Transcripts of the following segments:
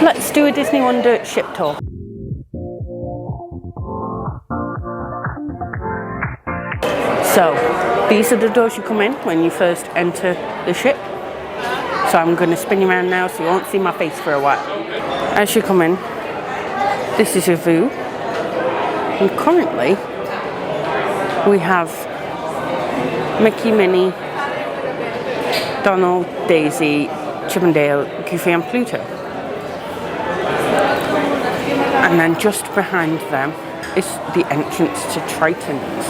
Let's do a Disney Wonder ship tour. So, these are the doors you come in when you first enter the ship. So I'm going to spin you around now so you won't see my face for a while. As you come in, this is your view. And currently, we have Mickey, Minnie, Donald, Daisy, Chip and Dale, Goofy and Pluto. And then just behind them is the entrance to Tritons.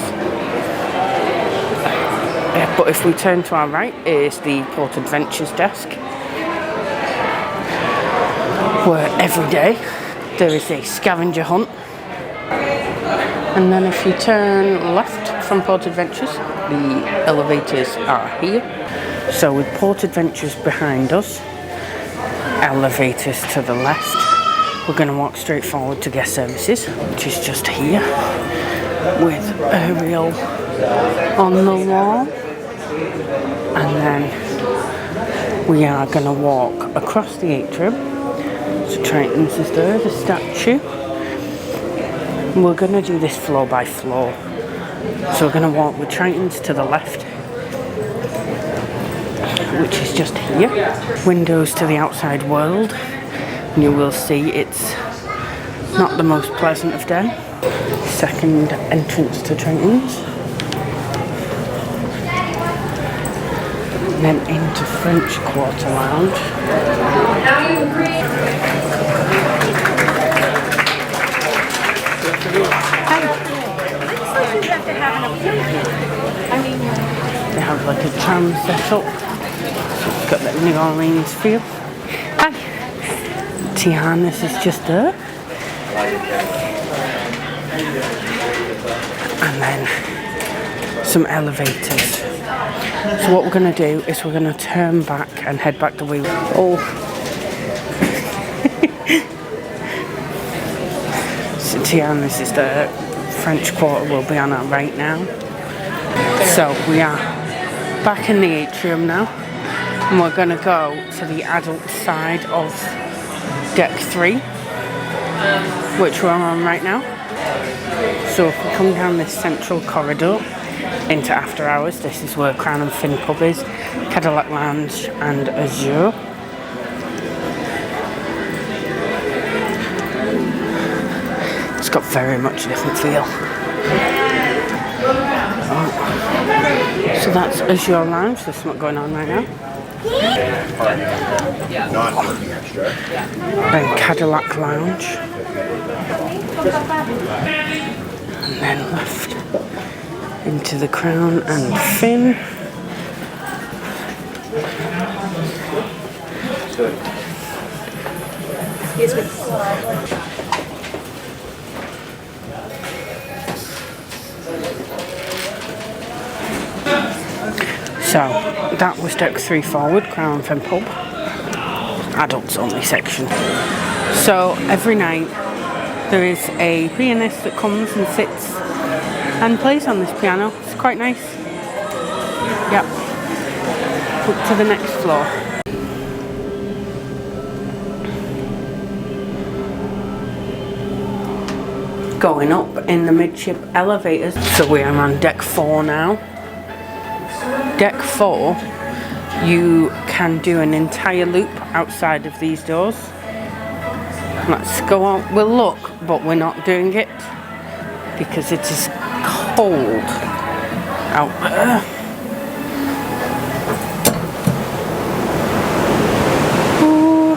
But if we turn to our right is the Port Adventures desk, where every day there is a scavenger hunt. And then if you turn left from Port Adventures, the elevators are here. So with Port Adventures behind us, elevators to the left, we're going to walk straight forward to guest services, which is just here, with Ariel on the wall. And then we are going to walk across the atrium. So Tritons is there, the statue. We're going to do this floor by floor. So we're going to walk with Tritons to the left, which is just here. Windows to the outside world. And you will see it's not the most pleasant of them. Second entrance to Tritons. And then into French Quarter Lounge. They have like a tram set up. It's got that New Orleans feel. Hi! Tiana's is just there. And then some elevators. So what we're going to do is we're going to turn back and head back the way we... Oh! So Tiana's is the French Quarter will be on our right now. So we are back in the atrium now. And we're going to go to the adult side of Deck 3, which we're on right now. So if we come down this central corridor into after hours, this is where Crown and Fin Pub is, Cadillac Lounge and Azure. It's got very much a different feel. Oh. So that's Azure Lounge, there's something going on right now. Then Cadillac Lounge. And then left into the Crown and Fin. Excuse me. So that was Deck 3 forward, Crown and Fin Pub. Adults only section. So every night there is a pianist that comes and sits and plays on this piano. It's quite nice. Yep. Up to the next floor. Going up in the midship elevators. So we are on Deck 4 now. Deck 4, you can do an entire loop outside of these doors. Let's go on. We'll look, but we're not doing it because it is cold out there. Ooh.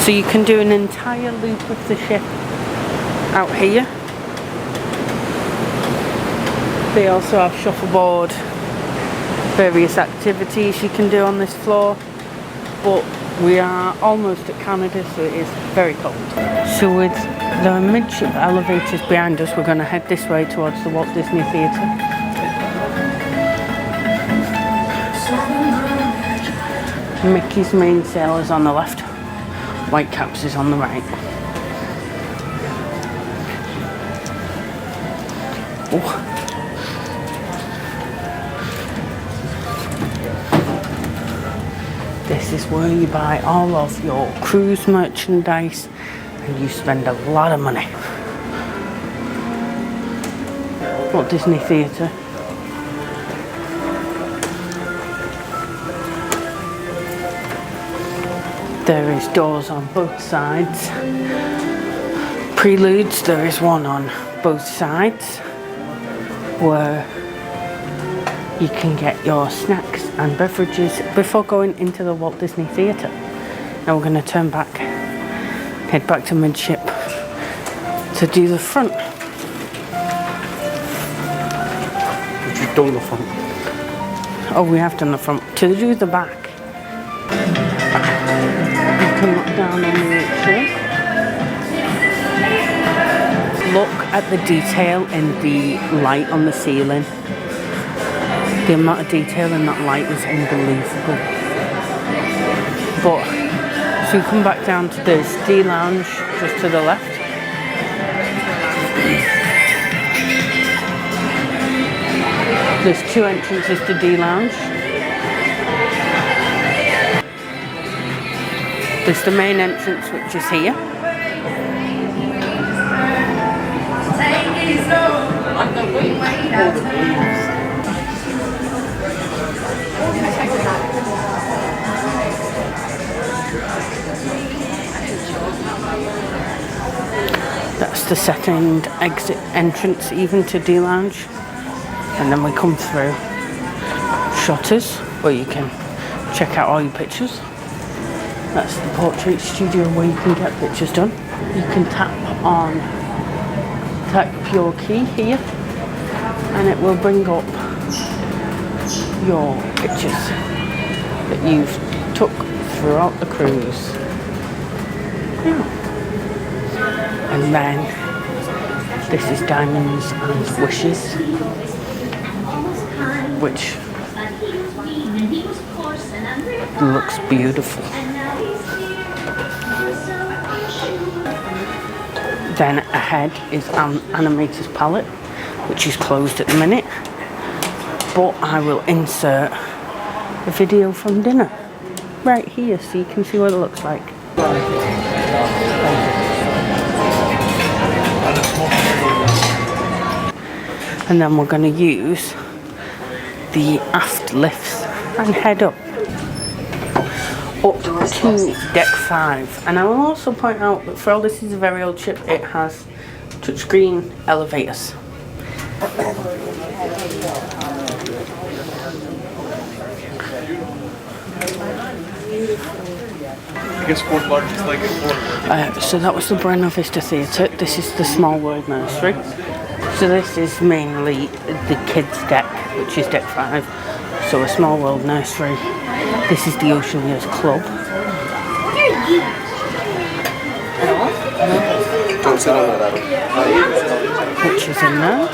So you can do an entire loop of the ship out here. They also have shuffleboard, various activities you can do on this floor, but we are almost at Canada, so it is very cold. So with the midship elevators behind us, we're going to head this way towards the Walt Disney Theatre. Mickey's Main Sail is on the left, Whitecaps is on the right. Oh. This is where you buy all of your cruise merchandise and you spend a lot of money. Walt Disney Theatre. There is doors on both sides. Preludes, there is one on both sides where you can get your snacks and beverages before going into the Walt Disney Theatre. Now we're going to turn back, head back to midship to do the front. We've just done the front. Oh, we have done the front. To do the back. You can look down on the Atrium. Look at the detail in the light on the ceiling. The amount of detail in that light is unbelievable. But, so you come back down to the D Lounge just to the left. There's two entrances to D Lounge. There's the main entrance, which is here. That's the second exit entrance even to D Lounge. And then we come through Shutters, where you can check out all your pictures. That's the portrait studio where you can get pictures done. You can tap your key here and it will bring up your pictures that you've took throughout the cruise. And then this is Diamonds and Wishes, which looks beautiful. Then ahead is Animators Palate, which is closed at the minute, but I will insert a video from dinner right here so you can see what it looks like. And then we're going to use the aft lifts and head up to deck 5. And I will also point out that for all this is a very old ship, it has touchscreen elevators. So that was the Buena Vista Theatre. This is the Small World Nursery. So this is mainly the kids deck, which is deck 5. So a Small World Nursery. This is the Oceaneers Club. Don't sit on that, Adam. Which is in there.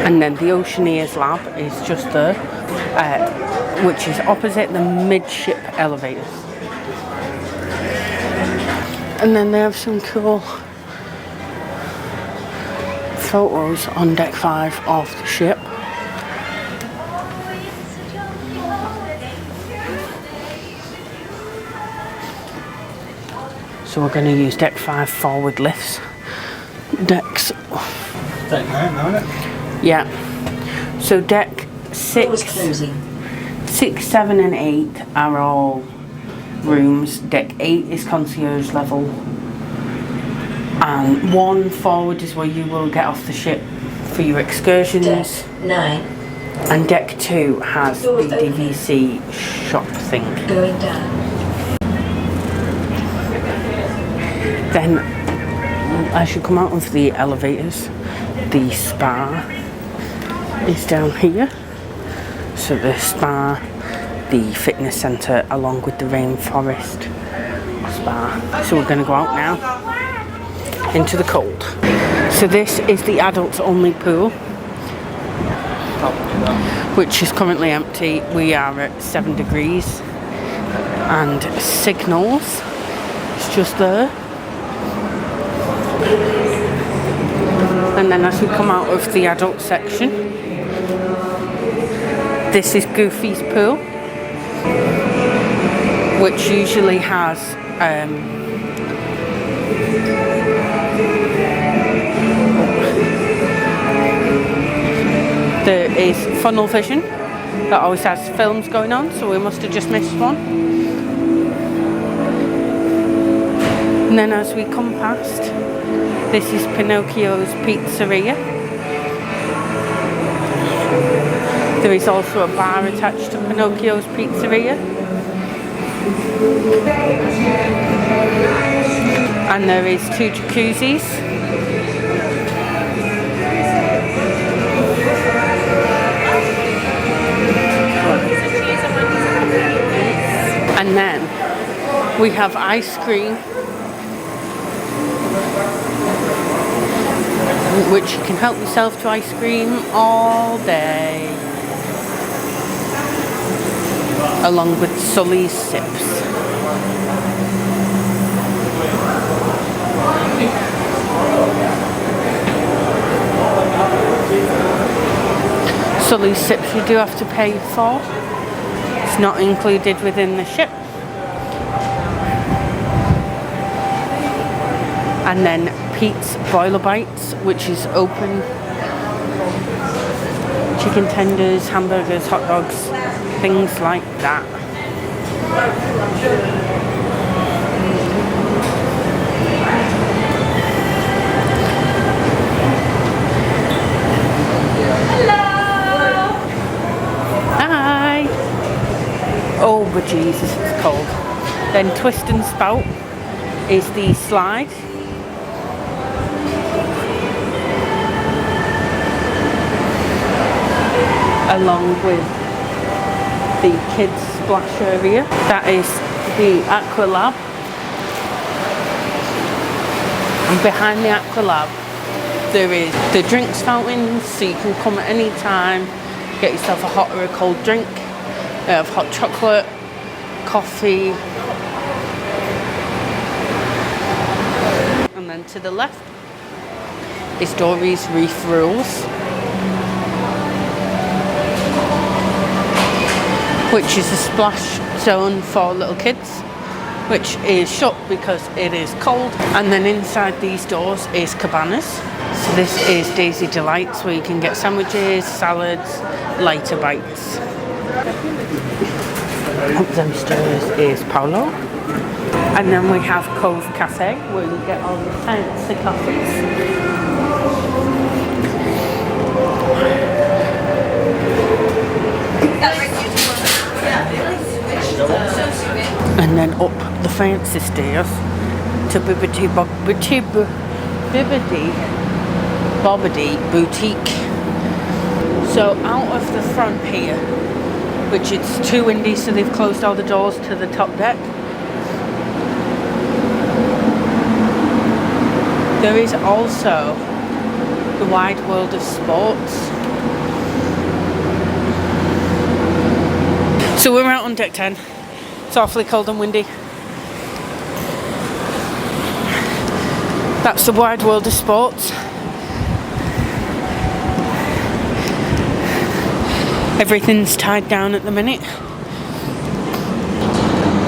And then the Oceaneers Lab is just there, which is opposite the midship elevators. And then they have some cool photos on deck 5 of the ship. So we're going to use deck 5 forward lifts. Decks. Deck 9 now, isn't it? Yeah. So deck 6, 7 and 8 are all rooms. Deck 8 is concierge level. And 1 forward is where you will get off the ship for your excursions. Deck 9. And deck 2 has the DVC shop thing. Going down. Then, as you come out of the elevators, the spa is down here. So the spa, the fitness centre, along with the rainforest spa. So we're going to go out now into the cold. So this is the adults only pool, which is currently empty. We are at 7 degrees and signals. It's just there. And then as we come out of the adult section, this is Goofy's pool. which usually has there is funnel vision that always has films going on, so we must have just missed one. And then as we come past, this is Pinocchio's Pizzeria. There is also a bar attached to Pinocchio's Pizzeria. And there is 2 jacuzzis. And then we have ice cream, which you can help yourself to ice cream all day, along with Sully's Sips. Sully's Sips you do have to pay for. It's not included within the ship. And then Pete's Boiler Bites, which is open. Chicken tenders, hamburgers, hot dogs, things like that. Hi! Oh, but Jesus, it's cold. Then Twist and Spout is the slide. Along with the kids splash area. That is the Aqua Lab. And behind the Aqua Lab there is the drinks fountains, so you can come at any time, get yourself a hot or a cold drink. They have hot chocolate, coffee. And then to the left is Dory's Reef Rules, which is a splash zone for little kids, which is shut because it is cold. And then inside these doors is cabanas. So this is Daisy Delights, where you can get sandwiches, salads, lighter bites. Up them stairs is Palo. And then we have Cove Cafe, where you get all the fancy coffees. And then up the fancy stairs to Bibbidi Bobbidi Boutique. So out of the front here, which it's too windy, so they've closed all the doors to the top deck, there is also the wide world of sports. So we're out on deck 10. It's awfully cold and windy. That's the wide world of sports. Everything's tied down at the minute.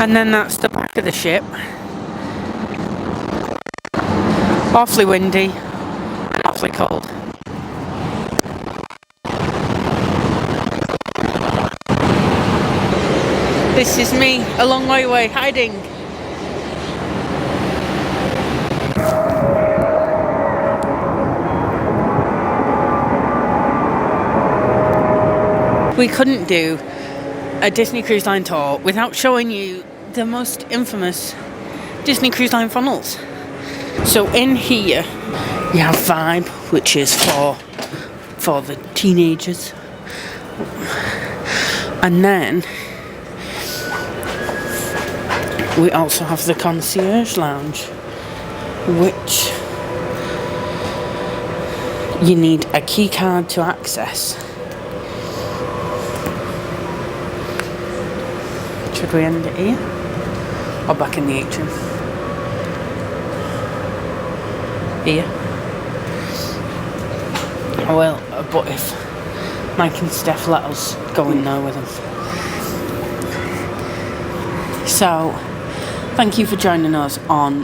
And then that's the back of the ship. Awfully windy and awfully cold. This is me a long way away, hiding. We couldn't do a Disney Cruise Line tour without showing you the most infamous Disney Cruise Line funnels. So in here you have Vibe, which is for the teenagers. And then we also have the Concierge Lounge, which you need a key card to access. Should we end it here? Or back in the atrium? Here. Well, but if Mike and Steph let us go in there with them. So, thank you for joining us on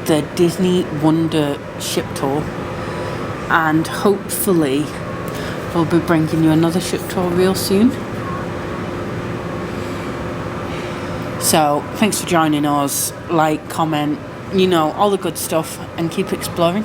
the Disney Wonder ship tour, and hopefully we'll be bringing you another ship tour real soon. So, thanks for joining us. Like, comment, all the good stuff, and keep exploring.